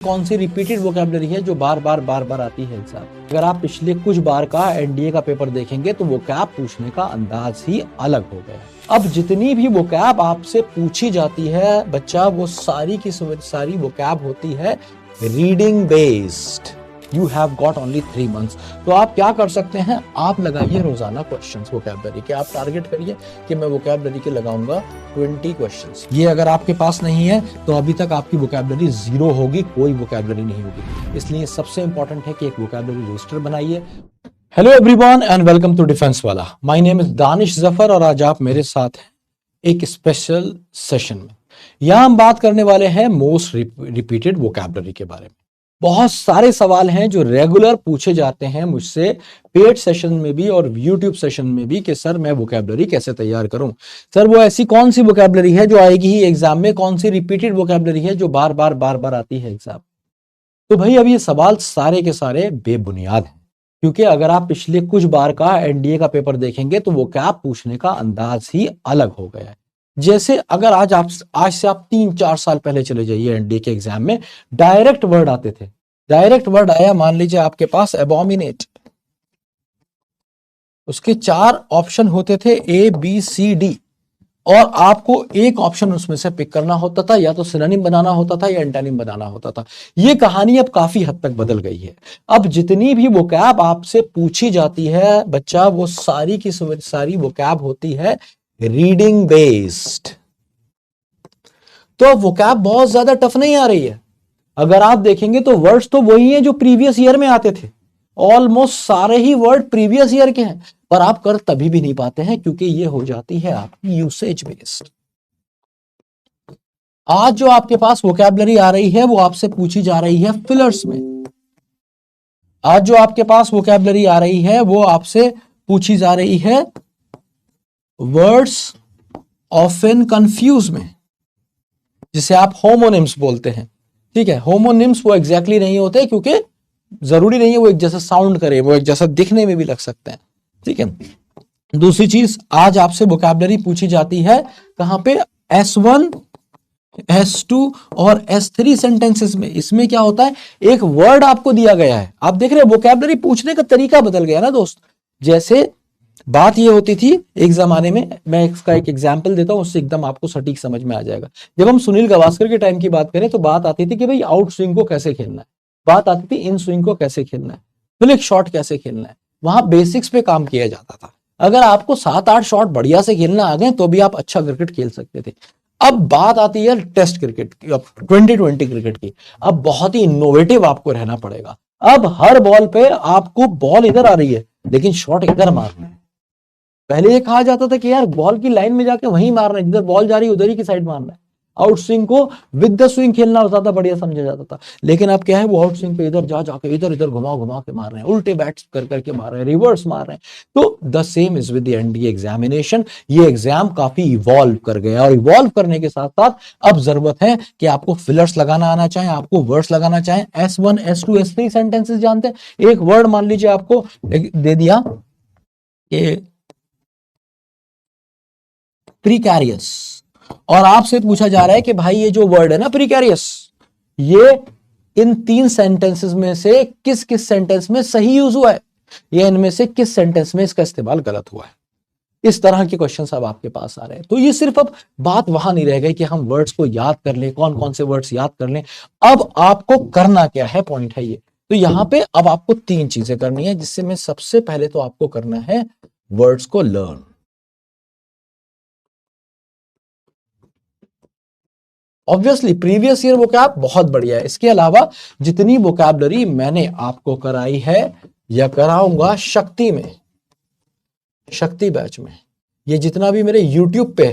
कौन सी repeated vocabulary है जो बार बार आती है एग्जाम। अगर आप पिछले कुछ बार का एनडीए का पेपर देखेंगे तो वोकैब पूछने का अंदाज ही अलग हो गया। अब जितनी भी वोकैब आपसे पूछी जाती है बच्चा, वो सारी की सारी वोकैब होती है reading based. You have got only 3 months। तो आप क्या कर सकते हैं, आप लगाइए रोजाना क्वेश्चंस वोकैबुलरी के। आप टारगेट करिए कि मैं वोकैबुलरी के लगाऊंगा 20 क्वेश्चंस। ये अगर आपके पास नहीं है तो अभी तक आपकी वोकैबुलरी 0 होगी, कोई वोकैबुलरी नहीं होगी। इसलिए सबसे इंपॉर्टेंट है कि एक वोकैबुलरी रजिस्टर बनाइए। Hello everyone and welcome to defence वाला। My name is Danish Zafar और आज आप मेरे साथ हैं एक स्पेशल सेशन में। यहां हम बात करने वाले हैं मोस्ट रिपीटेड वोकैबुलरी के बारे में। बहुत सारे सवाल हैं जो रेगुलर पूछे जाते हैं मुझसे पेड सेशन में भी और यूट्यूब सेशन में भी कि सर मैं वोकैबुलरी कैसे तैयार करूं। सर वो ऐसी कौन सी वोकैबुलरी है जो आएगी ही एग्जाम में, कौन सी रिपीटेड वोकैबुलरी है जो बार बार आती है एग्जाम। तो भाई अब ये सवाल सारे के सारे बेबुनियाद हैं, क्योंकि अगर आप पिछले कुछ बार का एनडीए का पेपर देखेंगे तो वोकैब पूछने का अंदाज ही अलग हो गया है। जैसे अगर आज से आप 3-4 साल पहले चले जाइए एनडीए के एग्जाम में, डायरेक्ट वर्ड आते थे। डायरेक्ट वर्ड आया, मान लीजिए आपके पास एबोमिनेट, उसके 4 ऑप्शन होते थे ABCD, और आपको एक ऑप्शन उसमें से पिक करना होता था, या तो सिनोनिम बनाना होता था या एंटोनिम बनाना होता था। ये कहानी अब काफी हद तक बदल गई है। अब जितनी भी वोकैब आपसे पूछी जाती है बच्चा, वो सारी की सारी वोकैब होती है रीडिंग बेस्ड। तो वोकैब बहुत ज्यादा टफ नहीं आ रही है। अगर आप देखेंगे तो वर्ड्स तो वही हैं जो प्रीवियस ईयर में आते थे। ऑलमोस्ट सारे ही वर्ड प्रीवियस ईयर के हैं, पर आप कर तभी भी नहीं पाते हैं क्योंकि ये हो जाती है आपकी यूसेज बेस्ड। आज जो आपके पास वोकैबुलरी आ रही है वो आपसे पूछी जा रही है फिलर्स में। आज जो आपके पास वोकैबुलरी आ रही है वो आपसे पूछी जा रही है वर्ड्स ऑफन कंफ्यूज में, जिसे आप होमोनिम्स बोलते हैं। ठीक है, होमोनिम्स वो एग्जैक्टली नहीं होते, क्योंकि जरूरी नहीं है वो एक जैसा साउंड करे, वो एक जैसा दिखने में भी लग सकते हैं। ठीक है। दूसरी चीज, आज आपसे वोकैबुलरी पूछी जाती है कहां पे, S1, S2 और S3 सेंटेंसेस में। इसमें क्या होता है, एक वर्ड आपको दिया गया है, आप देख रहे हैं वोकैबुलरी पूछने का तरीका बदल गया ना दोस्त। जैसे बात ये होती थी एक जमाने में, मैं इसका एक एग्जांपल देता हूं, उससे एकदम आपको सटीक समझ में आ जाएगा। जब हम सुनील गावस्कर के टाइम की बात करें तो बात आती थी कि भाई आउट स्विंग को कैसे खेलना है, बात आती थी इन स्विंग को कैसे खेलना है, फ्लिक शॉट कैसे खेलना है। वहां बेसिक्स पे काम किया जाता था। अगर आपको 7-8 शॉट बढ़िया से खेलना आ गए तो भी आप अच्छा क्रिकेट खेल सकते थे। अब बात आती है टेस्ट क्रिकेट की, 2020 क्रिकेट की। अब बहुत ही इनोवेटिव आपको रहना पड़ेगा। अब हर बॉल पे आपको बॉल इधर आ रही है लेकिन शॉट इधर मारना है। पहले ये कहा जाता था कि यार बॉल की लाइन में जाके वहीं मारना है, जिधर बॉल जा रही है उधर ही की साइड मारना है। आउट स्विंग को विद द स्विंग खेलना ज्यादा बढ़िया समझा जाता था। लेकिन अब क्या है, वो आउट स्विंग पे इधर जाके इधर घुमा के मार रहे हैं, उल्टे बैट्स करके मार रहे हैं, रिवर्स मार रहे हैं। तो the same is with the NDA examination. ये एग्जाम काफी इवॉल्व कर गया, और इवॉल्व करने के साथ साथ अब जरूरत है कि आपको फिलर्स लगाना आना चाहे, आपको वर्ड्स लगाना चाहे। S1, S2, S3 सेंटेंसेस जानते हैं। एक वर्ड मान लीजिए आपको दे दिया कि प्रीकैरियस, और आपसे पूछा जा रहा है कि भाई ये जो वर्ड है ना प्रीकैरियस, ये इन 3 सेंटेंसेस में से किस किस सेंटेंस में सही यूज हुआ है, या इनमें से किस सेंटेंस में इसका इस्तेमाल गलत हुआ है। इस तरह के क्वेश्चन अब आपके पास आ रहे हैं। तो ये सिर्फ अब बात वहां नहीं रह गई कि हम वर्ड्स को याद कर लें, कौन कौन से वर्ड्स याद कर लें। अब आपको करना क्या है, पॉइंट है ये। तो यहां पे अब आपको 3 चीजें करनी है, जिससे में सबसे पहले तो आपको करना है वर्ड्स को learn. Obviously previous year vocab बहुत बढ़िया है। इसके अलावा जितनी वोकैबुलरी मैंने आपको कराई है या कराऊंगा शक्ति में, शक्ति बैच में, ये जितना भी मेरे YouTube पे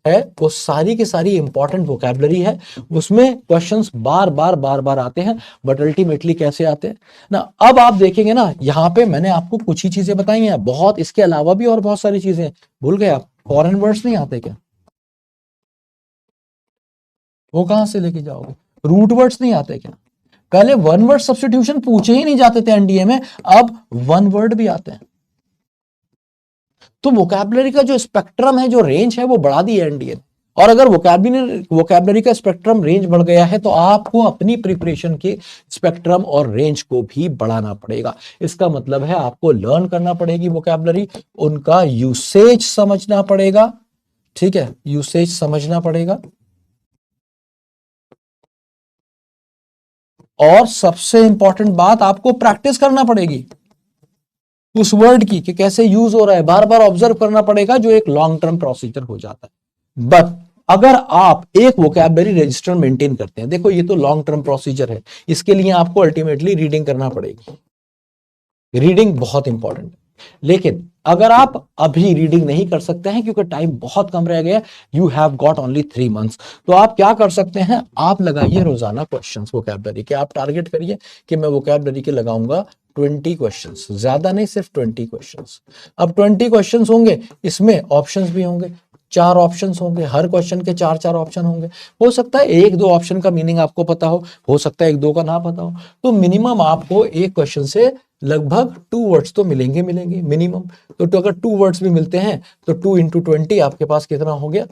है वो सारी की सारी इंपॉर्टेंट वोकैबुलरी है। उसमें क्वेश्चंस बार बार आते हैं, बट अल्टीमेटली कैसे आते हैं ना। अब आप देखेंगे ना, यहां पे मैंने आपको कुछ ही चीजें बताई हैं, बहुत इसके अलावा भी और बहुत सारी चीजें। भूल गए आप, फॉरेन वर्ड्स नहीं आते क्या? वो कहां से लेके जाओगे? रूट वर्ड्स नहीं आते क्या? पहले वन वर्ड सब्स्टिट्यूशन पूछे ही नहीं जाते थे एनडीए में, अब 1 वर्ड भी आते हैं। तो वोकैबुलरी का जो स्पेक्ट्रम है, जो रेंज है, वो बढ़ा दी है एनडीए ने। और अगर वोकैबलरी का स्पेक्ट्रम रेंज बढ़ गया है तो आपको अपनी प्रिपरेशन के स्पेक्ट्रम और रेंज को भी बढ़ाना पड़ेगा। इसका मतलब है आपको लर्न करना पड़ेगी वोकैबलरी, उनका यूसेज समझना पड़ेगा, ठीक है, यूसेज समझना पड़ेगा, और सबसे इंपॉर्टेंट बात आपको प्रैक्टिस करना पड़ेगी उस वर्ड की कि कैसे यूज हो रहा है, बार बार ऑब्जर्व करना पड़ेगा, जो एक लॉन्ग टर्म प्रोसीजर हो जाता है। बट अगर आप एक वोकैबलरी रजिस्टर मेंटेन करते हैं, देखो ये तो लॉन्ग टर्म प्रोसीजर है, इसके लिए आपको अल्टीमेटली रीडिंग करना पड़ेगी, रीडिंग बहुत इंपॉर्टेंट है। लेकिन अगर आप अभी रीडिंग नहीं कर सकते हैं क्योंकि टाइम बहुत कम रह गया, you have got only 3 months, तो आप क्या कर सकते हैं, आप लगाइए रोजाना क्वेश्चंस वोकैबलरी के, आप टारगेट करिए कि मैं वोकैबलरी के लगाऊंगा 20 क्वेश्चंस, ज्यादा नहीं, सिर्फ 20 क्वेश्चंस। अब 20 क्वेश्चंस होंगे, इसमें ऑप्शंस भी होंगे, 4 ऑप्शंस होंगे, हर क्वेश्चन के 4-4 ऑप्शन होंगे। हो सकता है 1-2 ऑप्शन का मीनिंग आपको पता हो सकता है 1-2 का ना पता हो, तो मिनिमम आपको एक क्वेश्चन से लगभग 2 वर्ड्स तो मिलेंगे मिनिमम। तो अगर 2 वर्ड्स भी मिलते हैं तो 2 इंटू 20 आपके पास कितना हो गया,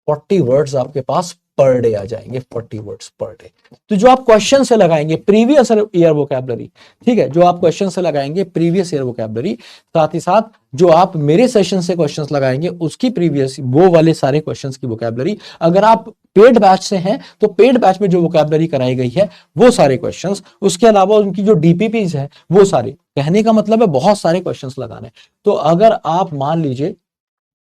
40 वर्ड्स आपके पास पर डे आ जाएंगे, 40 वर्ड्स पर डे। तो जो आप क्वेश्चन से लगाएंगे प्रीवियस ईयर वोकैबलरी, ठीक है, जो आप क्वेश्चन से लगाएंगे प्रीवियस ईयर वोकैबलरी, साथ ही साथ जो आप मेरे सेशन से क्वेश्चंस लगाएंगे उसकी प्रीवियस वो वाले सारे क्वेश्चंस की वोकैबलरी, अगर आप पेड बैच से हैं तो पेड बैच में जो वोकैबलरी कराई गई है वो सारे क्वेश्चंस, उसके अलावा उनकी जो डीपीपीज है वो सारे, कहने का मतलब है बहुत सारे क्वेश्चंस लगाने। तो अगर आप मान लीजिए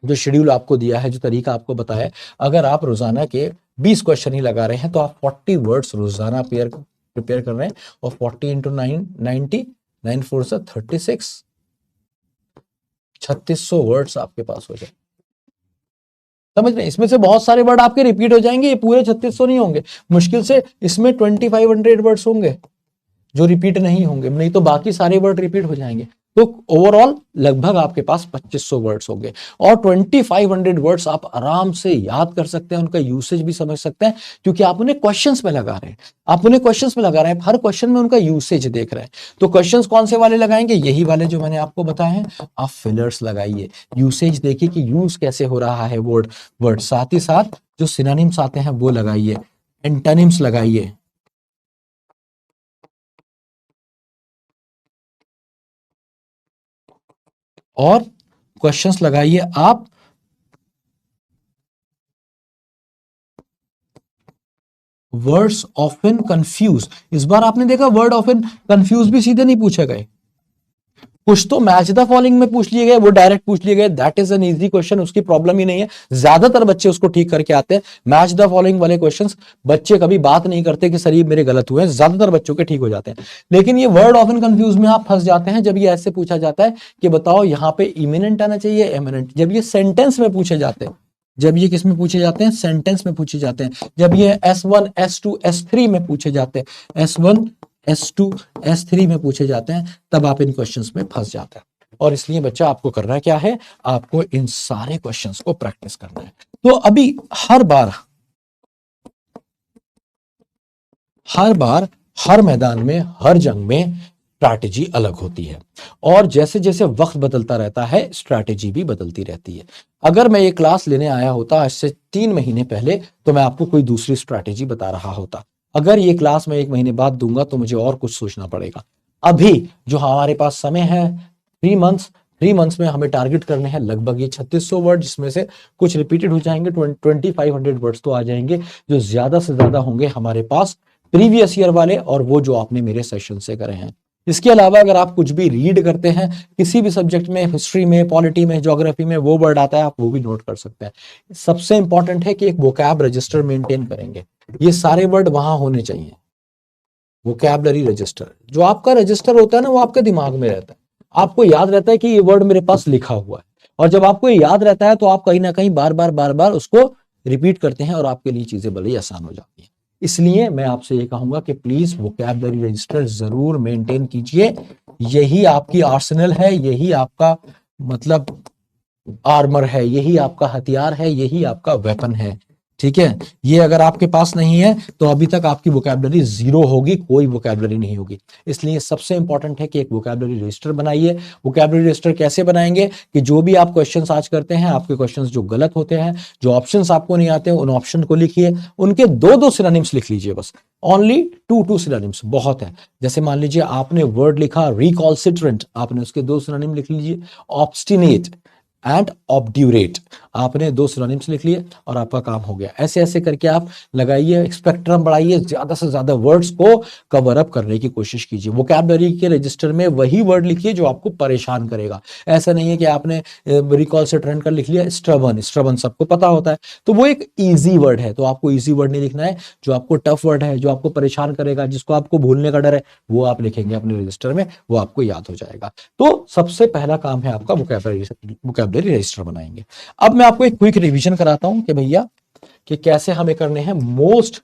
जो शेड्यूल आपको दिया है, जो तरीका आपको बताया है, अगर आप रोजाना के 20 क्वेश्चन ही लगा रहे हैं तो आप 40 वर्ड्स रोजाना प्रिपेयर कर रहे हैं, और 40 इंटू 9 90, 9 4 से 36, 3600 वर्ड्स आपके पास हो जाए। समझ रहे हैं, इसमें से बहुत सारे वर्ड आपके रिपीट हो जाएंगे, ये पूरे 3600 नहीं होंगे, मुश्किल से इसमें 2500 वर्ड्स होंगे जो रिपीट नहीं होंगे, नहीं तो बाकी सारे वर्ड रिपीट हो जाएंगे। तो ओवरऑल लगभग आपके पास 2500 वर्ड्स होंगे, और 2500 वर्ड्स आप आराम से याद कर सकते हैं, उनका यूसेज भी समझ सकते हैं, क्योंकि आप उन्हें क्वेश्चंस में लगा रहे हैं, हर क्वेश्चन में उनका यूसेज देख रहे हैं। तो क्वेश्चंस कौन से वाले लगाएंगे, यही वाले जो मैंने आपको बताए हैं, आप फिलर्स लगाइए, यूसेज देखिए कि यूज कैसे हो रहा है वर्ड, साथ ही साथ जो सिनोनिम्स आते हैं वो लगाइए, एंटोनिम्स लगाइए, और क्वेश्चंस लगाइए आप वर्ड्स ऑफन कंफ्यूज। इस बार आपने देखा वर्ड ऑफन कंफ्यूज भी सीधे नहीं पूछे गए, कुछ तो मैच द फॉलोइंग में पूछ लिए गए, वो डायरेक्ट पूछ लिए गए, that is an easy question, उसकी प्रॉब्लम ही नहीं है, ज्यादातर बच्चे उसको ठीक करके आते हैं। मैच द फॉलोइंग वाले क्वेश्चंस बच्चे कभी बात नहीं करते कि सर ये मेरे गलत हुए हैं, ज्यादातर बच्चों के ठीक हो जाते हैं। लेकिन ये वर्ड ऑफन कंफ्यूज में आप फंस जाते हैं जब ये ऐसे पूछा जाता है कि बताओ यहाँ पे इमिनेंट आना चाहिए एमिनेंट, जब ये सेंटेंस में पूछे जाते हैं, जब ये किस में पूछे जाते हैं, सेंटेंस में पूछे जाते हैं, जब ये S1 S2 S3 में पूछे जाते हैं, S1 S2 S3 में पूछे जाते हैं, तब आप इन क्वेश्चंस में फंस जाते हैं। और इसलिए बच्चा आपको करना क्या है, आपको इन सारे क्वेश्चंस को प्रैक्टिस करना है। तो अभी हर बार हर मैदान में, हर जंग में स्ट्रैटेजी अलग होती है, और जैसे जैसे वक्त बदलता रहता है स्ट्रैटेजी भी बदलती रहती है। अगर मैं ये क्लास लेने आया होता आज से 3 महीने पहले तो मैं आपको कोई दूसरी स्ट्रैटेजी बता रहा होता, अगर ये क्लास मैं 1 महीने बाद दूंगा तो मुझे और कुछ सोचना पड़ेगा। अभी जो हमारे पास समय है 3 मंथ्स में हमें टारगेट करने हैं लगभग ये 3600 वर्ड, जिसमें से कुछ रिपीटेड हो जाएंगे, 2500 वर्ड्स तो आ जाएंगे, जो ज्यादा से ज्यादा होंगे हमारे पास प्रीवियस ईयर वाले और वो जो आपने मेरे सेशन से करे हैं। इसके अलावा अगर आप कुछ भी रीड करते हैं किसी भी सब्जेक्ट में, हिस्ट्री में, पॉलिटी में, ज्योग्राफी में, वो वर्ड आता है आप वो भी नोट कर सकते हैं। सबसे इंपॉर्टेंट है कि एक वोकैब रजिस्टर मेंटेन करेंगे, ये सारे वर्ड वहां होने चाहिए। वोकैबलरी रजिस्टर, जो आपका रजिस्टर होता है ना, वो आपके दिमाग में रहता है, आपको याद रहता है कि ये वर्ड मेरे पास लिखा हुआ है, और जब आपको ये याद रहता है तो आप कहीं ना कहीं बार बार उसको रिपीट करते हैं और आपके लिए चीजें बड़ी आसान हो जाती हैं। इसलिए मैं आपसे ये कहूंगा कि प्लीज वोकैबलरी रजिस्टर जरूर मेंटेन कीजिए, यही आपकी आर्सेनल है, यही आपका मतलब आर्मर है, यही आपका हथियार है, यही आपका वेपन है, ठीक है, ये अगर आपके पास नहीं है तो अभी तक आपकी वोकैबुलरी जीरो होगी, कोई वोकैबुलरी नहीं होगी। इसलिए सबसे इंपॉर्टेंट है कि एक वोकैबुलरी रजिस्टर बनाइए। वोकैबुलरी रजिस्टर कैसे बनाएंगे कि जो भी आप क्वेश्चंस आज करते हैं, आपके क्वेश्चंस जो गलत होते हैं, जो ऑप्शंस आपको नहीं आते, उन ऑप्शन को लिखिए, उनके दो दो सिनोनिम्स लिख लीजिए, बस ओनली टू सिनोनिम्स बहुत है। जैसे मान लीजिए आपने वर्ड लिखा रिकॉल्सिट्रेंट, आपने उसके दो सिनोनिम लिख लीजिए, ऑब्स्टिनेट एंड ऑब्ड्यूरेट, आपने दो सिनोनिम्स लिख लिए और आपका काम हो गया। ऐसे ऐसे करके आप लगाइए, स्पेक्ट्रम बढ़ाइए, ज्यादा से ज्यादा वर्ड्स को कवर अप करने की कोशिश कीजिए। वोकैबुलरी के रजिस्टर में वही वर्ड लिखिए जो आपको परेशान करेगा। ऐसा नहीं है कि आपने रिकॉल से ट्रेंड कर लिख लिया स्ट्रबन, स्ट्रबन सबको पता होता है, तो वो एक इजी वर्ड है, तो आपको इजी वर्ड नहीं लिखना है। जो आपको टफ वर्ड है, जो आपको परेशान करेगा, जिसको आपको भूलने का डर है, वो आप लिखेंगे अपने रजिस्टर में, वो आपको याद हो जाएगा। तो सबसे पहला काम है आपका वोकैबुलरी रजिस्टर बनाएंगे। अब मैं आपको एक क्विक रिवीजन कराता हूं कि भैया कि कैसे हमें करने हैं मोस्ट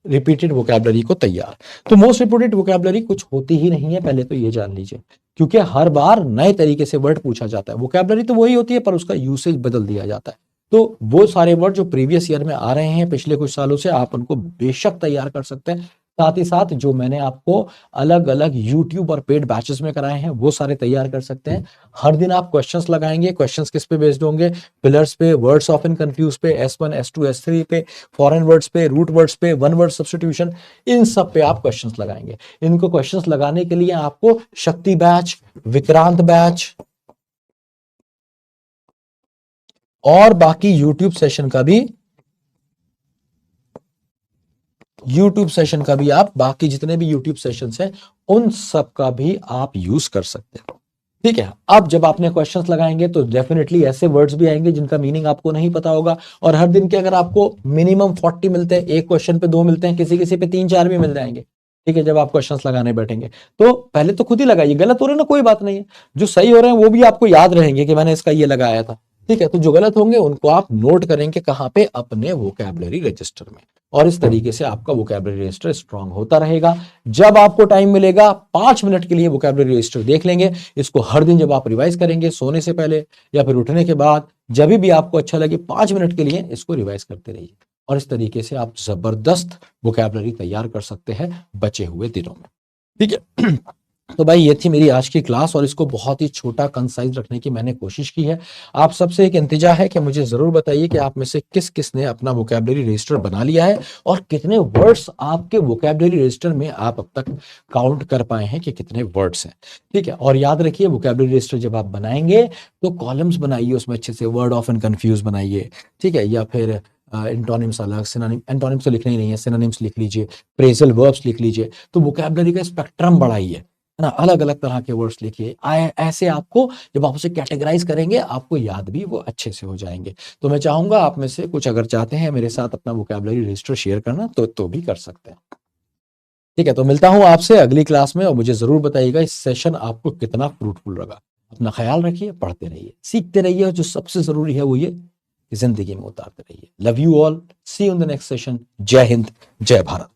रिपीटेड वोकैबुलरी को तैयार। तो मोस्ट रिपीटेड वोकैबुलरी कुछ होती ही नहीं है, पहले तो ये जान लीजिए, क्योंकि हर बार नए तरीके से वर्ड पूछा जाता है। वोकैबुलरी तो वही होती है पर उसका यूसेज बदल दिया जाता है। तो वो सारे वर्ड जो प्रीवियस ईयर में आ रहे हैं पिछले कुछ सालों से, आप उनको बेशक तैयार कर सकते हैं। साथ ही साथ जो मैंने आपको अलग अलग यूट्यूब और पेड बैचेस में कराए हैं, वो सारे तैयार कर सकते हैं। हर दिन आप क्वेश्चंस लगाएंगे। क्वेश्चंस किस पे बेस्ड होंगे? पिलर्स पे, वर्ड्स ऑफ इन कंफ्यूज पे, S1 S2 S3 पे, फॉरेन वर्ड्स पे, रूट वर्ड्स पे, वन वर्ड सब्स्टिट्यूशन, इन सब पे आप क्वेश्चंस लगाएंगे। इनको क्वेश्चंस लगाने के लिए आपको शक्ति बैच, विक्रांत बैच और बाकी यूट्यूब सेशन का भी आप, बाकी जितने भी यूट्यूब सेशंस हैं, उन सब का भी आप यूज कर सकते हैं। ठीक है, अब जब आपने क्वेश्चंस लगाएंगे तो डेफिनेटली ऐसे वर्ड्स भी आएंगे जिनका मीनिंग आपको नहीं पता होगा। और हर दिन के अगर आपको मिनिमम 40 मिलते हैं, एक क्वेश्चन पे 2 मिलते हैं, किसी किसी पे 3-4 भी मिल जाएंगे। ठीक है, जब आप क्वेश्चंस लगाने बैठेंगे तो पहले तो खुद ही लगाइए। गलत हो रहे हैं ना, कोई बात नहीं है, जो सही हो रहे हैं वो भी आपको याद रहेंगे कि मैंने इसका ये लगाया था। ठीक है, तो जो गलत होंगे उनको आप नोट करेंगे कहां पे? अपने वोकैबुलरी रजिस्टर में। और इस तरीके से आपका वोकैबुलरी रजिस्टर स्ट्रांग होता रहेगा। जब आपको टाइम मिलेगा 5 मिनट के लिए वोकैबुलरी रजिस्टर देख लेंगे। इसको हर दिन जब आप रिवाइज करेंगे, सोने से पहले या फिर उठने के बाद, जब भी आपको अच्छा लगे, 5 मिनट के लिए इसको रिवाइज करते रहिए। और इस तरीके से आप जबरदस्त वोकैबुलरी तैयार कर सकते हैं बचे हुए दिनों में। ठीक है, तो भाई ये थी मेरी आज की क्लास और इसको बहुत ही छोटा कंसाइज रखने की मैंने कोशिश की है। आप सबसे एक इंतजा है कि मुझे जरूर बताइए कि आप में से किस किस ने अपना वोकैबुलरी रजिस्टर बना लिया है और कितने वर्ड्स आपके वोकैबुलरी रजिस्टर में आप अब तक काउंट कर पाए हैं कि कितने वर्ड्स हैं। ठीक है, और याद रखिए वोकैबुलरी रजिस्टर जब आप बनाएंगे तो कॉलम्स बनाइए, उसमें अच्छे से वर्ड ऑफ एंड कंफ्यूज बनाइए। ठीक है, या फिर एंटोनिम्स अलग, सिनोनिम, एंटोनिम्स तो लिखने ही नहीं है, सिनोनिम्स लिख लीजिए, फ्रेजल वर्ब्स लिख लीजिए। तो वोकैबुलरी का स्पेक्ट्रम बढ़ाइए, है ना, अलग अलग तरह के वर्ड्स लिखिए। ऐसे आपको जब आप उसे कैटेगराइज करेंगे, आपको याद भी वो अच्छे से हो जाएंगे। तो मैं चाहूंगा आप में से कुछ अगर चाहते हैं मेरे साथ अपना वोकैबुलरी रजिस्टर शेयर करना तो भी कर सकते हैं। ठीक है, तो मिलता हूं आपसे अगली क्लास में और मुझे जरूर बताइएगा इस सेशन आपको कितना फ्रूटफुल लगा। अपना ख्याल रखिए, पढ़ते रहिए, सीखते रहिए और जो सबसे जरूरी है वो ये कि जिंदगी में उतारते रहिए। Love you all, see you in the next session. जय हिंद, जय भारत।